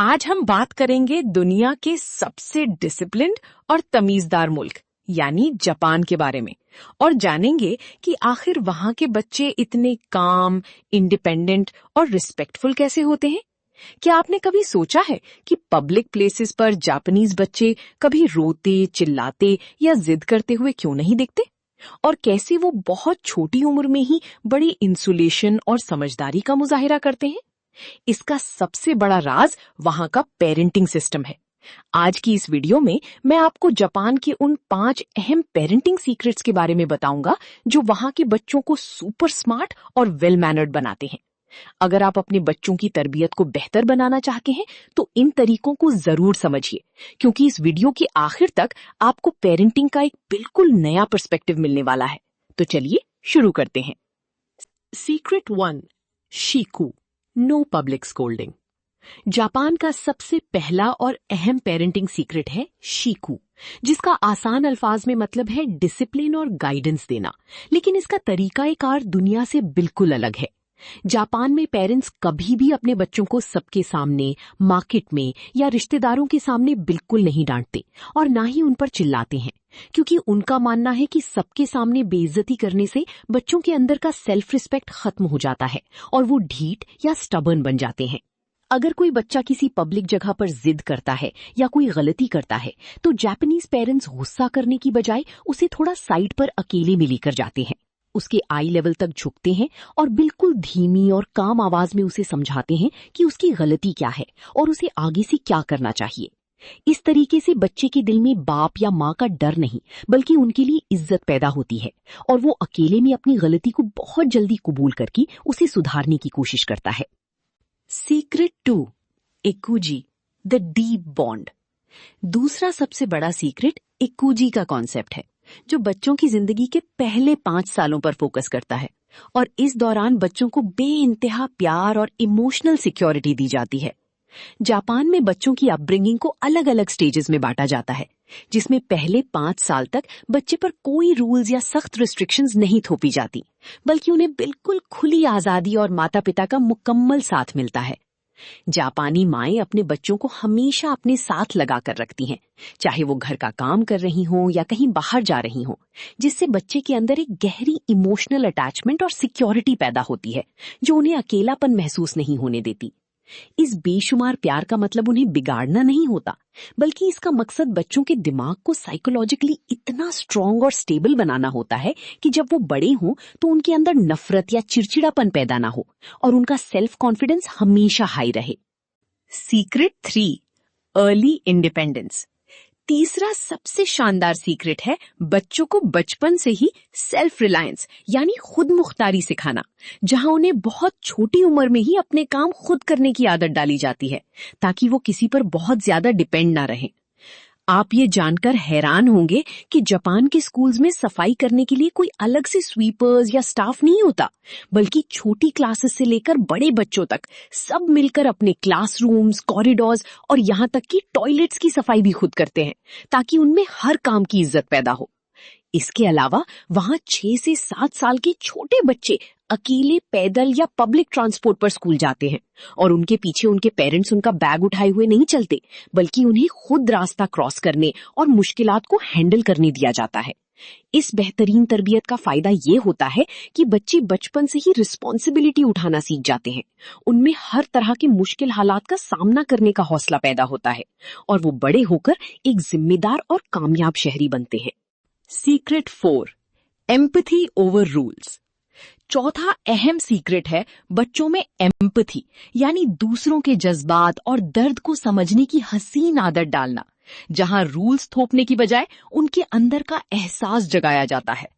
आज हम बात करेंगे दुनिया के सबसे डिसिप्लिन्ड और तमीजदार मुल्क यानी जापान के बारे में और जानेंगे कि आखिर वहाँ के बच्चे इतने काम, इंडिपेंडेंट और रिस्पेक्टफुल कैसे होते हैं। क्या आपने कभी सोचा है कि पब्लिक प्लेसेस पर जापानीज बच्चे कभी रोते, चिल्लाते या जिद करते हुए क्यों नहीं दिखते? और कैसे वो बहुत छोटी उम्र में ही बड़ी इंसुलेशन और समझदारी का मुजाहिरा करते हैं? इसका सबसे बड़ा राज वहां का पेरेंटिंग सिस्टम है। आज की इस वीडियो में मैं आपको जापान के उन 5 अहम पेरेंटिंग सीक्रेट्स के बारे में बताऊंगा जो वहां के बच्चों को सुपर स्मार्ट और वेल मैनर्ड बनाते हैं। अगर आप अपने बच्चों की तरबियत को बेहतर बनाना चाहते हैं तो इन तरीकों को जरूर समझिए, क्योंकि इस वीडियो के आखिर तक आपको पेरेंटिंग का एक बिल्कुल नया पर्सपेक्टिव मिलने वाला है। तो चलिए शुरू करते हैं। सीक्रेट 1, शीकू, नो पब्लिक स्कोल्डिंग। जापान का सबसे पहला और अहम पेरेंटिंग सीक्रेट है शीकू, जिसका आसान अल्फाज में मतलब है डिसिप्लिन और गाइडेंस देना, लेकिन इसका तरीकाकार दुनिया से बिल्कुल अलग है। जापान में पेरेंट्स कभी भी अपने बच्चों को सबके सामने, मार्केट में या रिश्तेदारों के सामने बिल्कुल नहीं डांटते और ना ही उन पर चिल्लाते हैं, क्योंकि उनका मानना है कि सबके सामने बेइज्जती करने से बच्चों के अंदर का सेल्फ रिस्पेक्ट खत्म हो जाता है और वो ढीठ या स्टबर्न बन जाते हैं। अगर कोई बच्चा किसी पब्लिक जगह पर जिद करता है या कोई गलती करता है तो जापानीज पेरेंट्स गुस्सा करने की बजाय उसे थोड़ा साइड पर अकेले में लेकर जाते हैं, उसके आई लेवल तक झुकते हैं और बिल्कुल धीमी और काम आवाज में उसे समझाते हैं कि उसकी गलती क्या है और उसे आगे से क्या करना चाहिए। इस तरीके से बच्चे के दिल में बाप या माँ का डर नहीं बल्कि उनके लिए इज्जत पैदा होती है और वो अकेले में अपनी गलती को बहुत जल्दी कबूल करके उसे सुधारने की कोशिश करता है। सीक्रेट 2, एकुजी, द डीप बॉन्ड। दूसरा सबसे बड़ा सीक्रेट एकुजी का कॉन्सेप्ट है, जो बच्चों की जिंदगी के पहले 5 सालों पर फोकस करता है और इस दौरान बच्चों को बेइंतहा प्यार और इमोशनल सिक्योरिटी दी जाती है। जापान में बच्चों की अपब्रिंगिंग को अलग अलग स्टेजेस में बांटा जाता है, जिसमें पहले 5 साल तक बच्चे पर कोई रूल्स या सख्त रिस्ट्रिक्शंस नहीं थोपी जाती, बल्कि उन्हें बिल्कुल खुली आजादी और माता पिता का मुकम्मल साथ मिलता है। जापानी माएं अपने बच्चों को हमेशा अपने साथ लगा कर रखती हैं, चाहे वो घर का काम कर रही हों या कहीं बाहर जा रही हों, जिससे बच्चे के अंदर एक गहरी इमोशनल अटैचमेंट और सिक्योरिटी पैदा होती है, जो उन्हें अकेलापन महसूस नहीं होने देती। इस बेशुमार प्यार का मतलब उन्हें बिगाड़ना नहीं होता, बल्कि इसका मकसद बच्चों के दिमाग को साइकोलॉजिकली इतना स्ट्रांग और स्टेबल बनाना होता है कि जब वो बड़े हों तो उनके अंदर नफरत या चिड़चिड़ापन पैदा ना हो और उनका सेल्फ कॉन्फिडेंस हमेशा हाई रहे। Secret 3, early independence. तीसरा सबसे शानदार सीक्रेट है बच्चों को बचपन से ही सेल्फ रिलायंस यानी खुद मुख्तारी सिखाना, जहां उन्हें बहुत छोटी उम्र में ही अपने काम खुद करने की आदत डाली जाती है ताकि वो किसी पर बहुत ज्यादा डिपेंड ना रहें। आप ये जानकर हैरान होंगे कि जापान के स्कूल्स में सफाई करने के लिए कोई अलग से स्वीपर्स या स्टाफ नहीं होता, बल्कि छोटी क्लासेस से लेकर बड़े बच्चों तक सब मिलकर अपने क्लासरूम्स, कॉरिडोर्स और यहाँ तक कि टॉयलेट्स की सफाई भी खुद करते हैं, ताकि उनमें हर काम की इज्जत पैदा हो। इसके अलावा वहाँ 6 से 7 साल के छोटे बच्चे अकेले पैदल या पब्लिक ट्रांसपोर्ट पर स्कूल जाते हैं और उनके पीछे उनके पेरेंट्स उनका बैग उठाए हुए नहीं चलते, बल्कि उन्हें खुद रास्ता क्रॉस करने और मुश्किलात को हैंडल करने दिया जाता है। इस बेहतरीन तरबियत का फायदा ये होता है कि बच्चे बचपन से ही रिस्पॉन्सिबिलिटी उठाना सीख जाते हैं, उनमें हर तरह के मुश्किल हालात का सामना करने का हौसला पैदा होता है और वो बड़े होकर एक जिम्मेदार और कामयाब शहरी बनते हैं। Secret 4, empathy over rules. चौथा अहम सीक्रेट है बच्चों में एम्पैथी यानी दूसरों के जज्बात और दर्द को समझने की हसीन आदत डालना, जहां रूल्स थोपने की बजाय उनके अंदर का एहसास जगाया जाता है।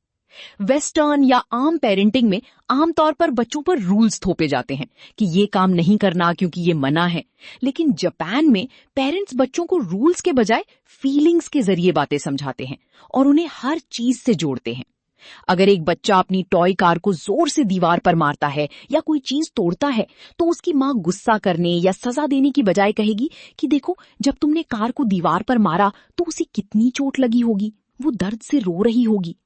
वेस्टर्न या आम पेरेंटिंग में आमतौर पर बच्चों पर रूल्स थोपे जाते हैं कि ये काम नहीं करना क्योंकि ये मना है, लेकिन जापान में पेरेंट्स बच्चों को रूल्स के बजाय फीलिंग्स के जरिए बातें समझाते हैं और उन्हें हर चीज से जोड़ते हैं। अगर एक बच्चा अपनी टॉय कार को जोर से दीवार पर मारता है या कोई चीज तोड़ता है तो उसकी माँ गुस्सा करने या सजा देने की बजाय कहेगी कि देखो, जब तुमने कार को दीवार पर मारा तो उसे कितनी चोट लगी होगी, वो दर्द से रो रही होगी।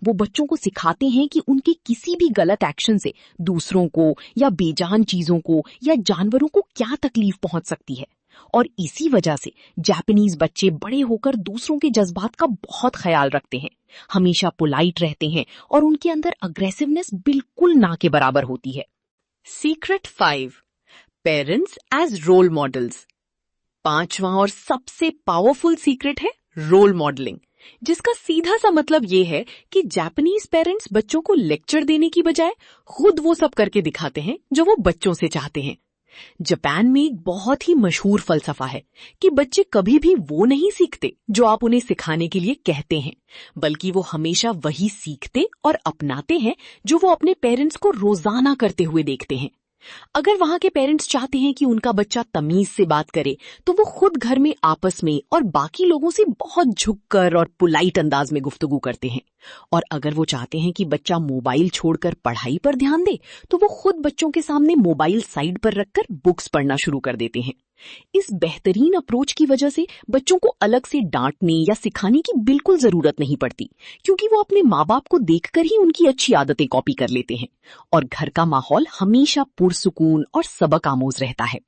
वो बच्चों को सिखाते हैं कि उनके किसी भी गलत एक्शन से दूसरों को या बेजान चीजों को या जानवरों को क्या तकलीफ पहुंच सकती है और इसी वजह से जापानीज बच्चे बड़े होकर दूसरों के जज्बात का बहुत ख्याल रखते हैं, हमेशा पोलाइट रहते हैं और उनके अंदर अग्रेसिवनेस बिल्कुल ना के बराबर होती है। Secret 5, parents as role models. 5वां और सबसे पावरफुल सीक्रेट है रोल मॉडलिंग, जिसका सीधा सा मतलब ये है कि जापानीज पेरेंट्स बच्चों को लेक्चर देने की बजाय खुद वो सब करके दिखाते हैं जो वो बच्चों से चाहते हैं। जापान में एक बहुत ही मशहूर फलसफा है कि बच्चे कभी भी वो नहीं सीखते जो आप उन्हें सिखाने के लिए कहते हैं, बल्कि वो हमेशा वही सीखते और अपनाते हैं जो वो अपने पेरेंट्स को रोजाना करते हुए देखते हैं। अगर वहां के पेरेंट्स चाहते हैं कि उनका बच्चा तमीज से बात करे, तो वो खुद घर में आपस में और बाकी लोगों से बहुत झुककर और पोलाइट अंदाज में गुफ्तगू करते हैं। और अगर वो चाहते हैं कि बच्चा मोबाइल छोड़कर पढ़ाई पर ध्यान दे, तो वो खुद बच्चों के सामने मोबाइल साइड पर रखकर बुक्स पढ़ना शुरू कर देते हैं। इस बेहतरीन अप्रोच की वजह से बच्चों को अलग से डांटने या सिखाने की बिल्कुल जरूरत नहीं पड़ती, क्योंकि वो अपने माँ बाप को देखकर ही उनकी अच्छी आदतें कॉपी कर लेते हैं और घर का माहौल हमेशा पुरसुकून और सबक आमोज रहता है।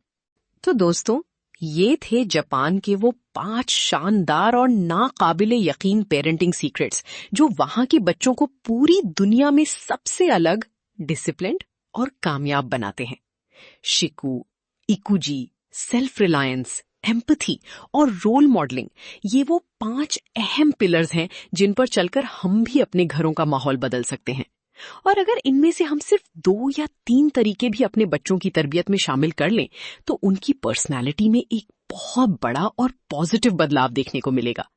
तो दोस्तों, ये थे जापान के वो 5 शानदार और नाकाबिले यकीन पेरेंटिंग सीक्रेट्स जो वहां के बच्चों को पूरी दुनिया में सबसे अलग, डिसिप्लिन्ड और कामयाब बनाते हैं। शिकु, इकुजी, सेल्फ रिलायंस, एम्पैथी और रोल मॉडलिंग, ये वो 5 अहम पिलर्स हैं जिन पर चलकर हम भी अपने घरों का माहौल बदल सकते हैं। और अगर इनमें से हम सिर्फ 2 या 3 तरीके भी अपने बच्चों की तरबियत में शामिल कर लें, तो उनकी पर्सनालिटी में एक बहुत बड़ा और पॉजिटिव बदलाव देखने को मिलेगा।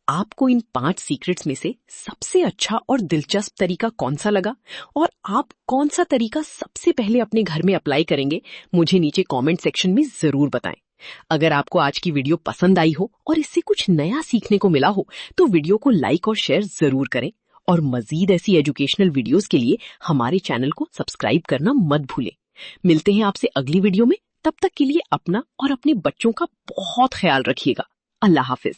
आपको इन 5 सीक्रेट्स में से सबसे अच्छा और दिलचस्प तरीका कौन सा लगा, और आप कौन सा तरीका सबसे पहले अपने घर में अप्लाई करेंगे, मुझे नीचे कमेंट सेक्शन में जरूर बताएं। अगर आपको आज की वीडियो पसंद आई हो और इससे कुछ नया सीखने को मिला हो, तो वीडियो को लाइक और शेयर जरूर करें और मजीद ऐसी एजुकेशनल वीडियोस के लिए हमारे चैनल को सब्सक्राइब करना मत भूलें। मिलते हैं आपसे अगली वीडियो में। तब तक के लिए अपना और अपने बच्चों का बहुत ख्याल रखिएगा। अल्लाह हाफिज।